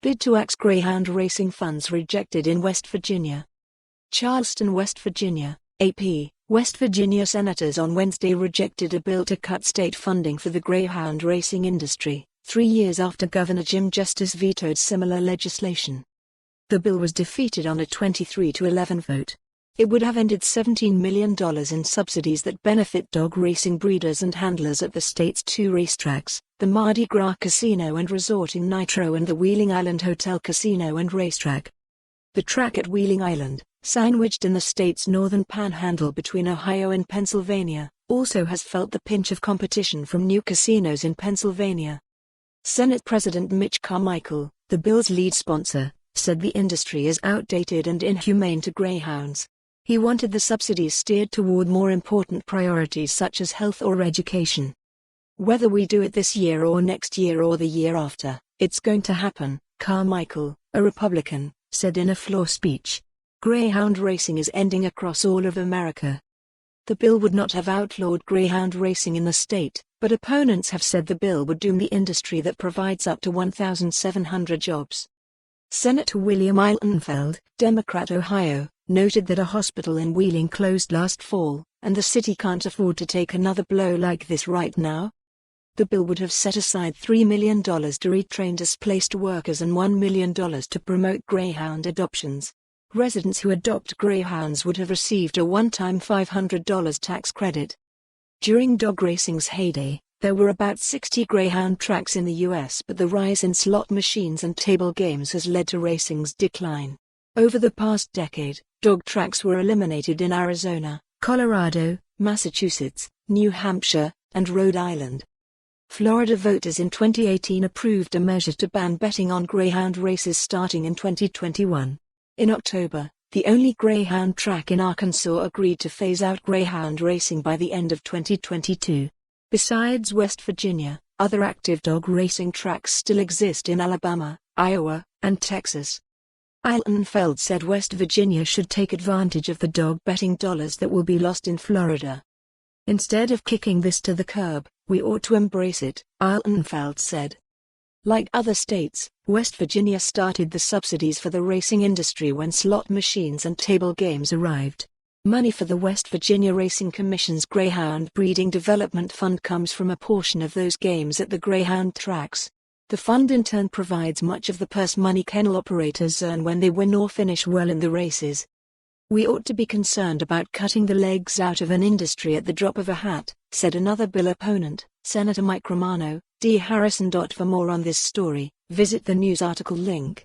Bid to axe Greyhound racing funds rejected in West Virginia. Charleston, West Virginia, AP. West Virginia senators on Wednesday rejected a bill to cut state funding for the Greyhound racing industry, 3 years after Governor Jim Justice vetoed similar legislation. The bill was defeated on a 23-11 vote. It would have ended $17 million in subsidies that benefit dog racing breeders and handlers at the state's 2 racetracks, the Mardi Gras Casino and Resort in Nitro and the Wheeling Island Hotel Casino and Racetrack. The track at Wheeling Island, sandwiched in the state's Northern Panhandle between Ohio and Pennsylvania, also has felt the pinch of competition from new casinos in Pennsylvania. Senate President Mitch Carmichael, the bill's lead sponsor, said the industry is outdated and inhumane to greyhounds. He wanted the subsidies steered toward more important priorities such as health or education. Whether we do it this year or next year or the year after, it's going to happen, Carmichael, a Republican, said in a floor speech. Greyhound racing is ending across all of America. The bill would not have outlawed greyhound racing in the state, but opponents have said the bill would doom the industry that provides up to 1,700 jobs. Senator William Altenfeld, Democrat Ohio, noted that a hospital in Wheeling closed last fall, and the city can't afford to take another blow like this right now. The bill would have set aside $3 million to retrain displaced workers and $1 million to promote greyhound adoptions. Residents who adopt greyhounds would have received a one-time $500 tax credit. During dog racing's heyday, there were about 60 greyhound tracks in the U.S., but the rise in slot machines and table games has led to racing's decline. Over the past decade, dog tracks were eliminated in Arizona, Colorado, Massachusetts, New Hampshire, and Rhode Island. Florida voters in 2018 approved a measure to ban betting on greyhound races starting in 2021. In October, the only greyhound track in Arkansas agreed to phase out greyhound racing by the end of 2022. Besides West Virginia, other active dog racing tracks still exist in Alabama, Iowa, and Texas. Altenfeld said West Virginia should take advantage of the dog betting dollars that will be lost in Florida. Instead of kicking this to the curb, we ought to embrace it, Altenfeld said. Like other states, West Virginia started the subsidies for the racing industry when slot machines and table games arrived. Money for the West Virginia Racing Commission's Greyhound Breeding Development Fund comes from a portion of those games at the greyhound tracks. The fund in turn provides much of the purse money kennel operators earn when they win or finish well in the races. We ought to be concerned about cutting the legs out of an industry at the drop of a hat, said another bill opponent, Senator Mike Romano, D. Harrison. For more on this story, visit the news article link.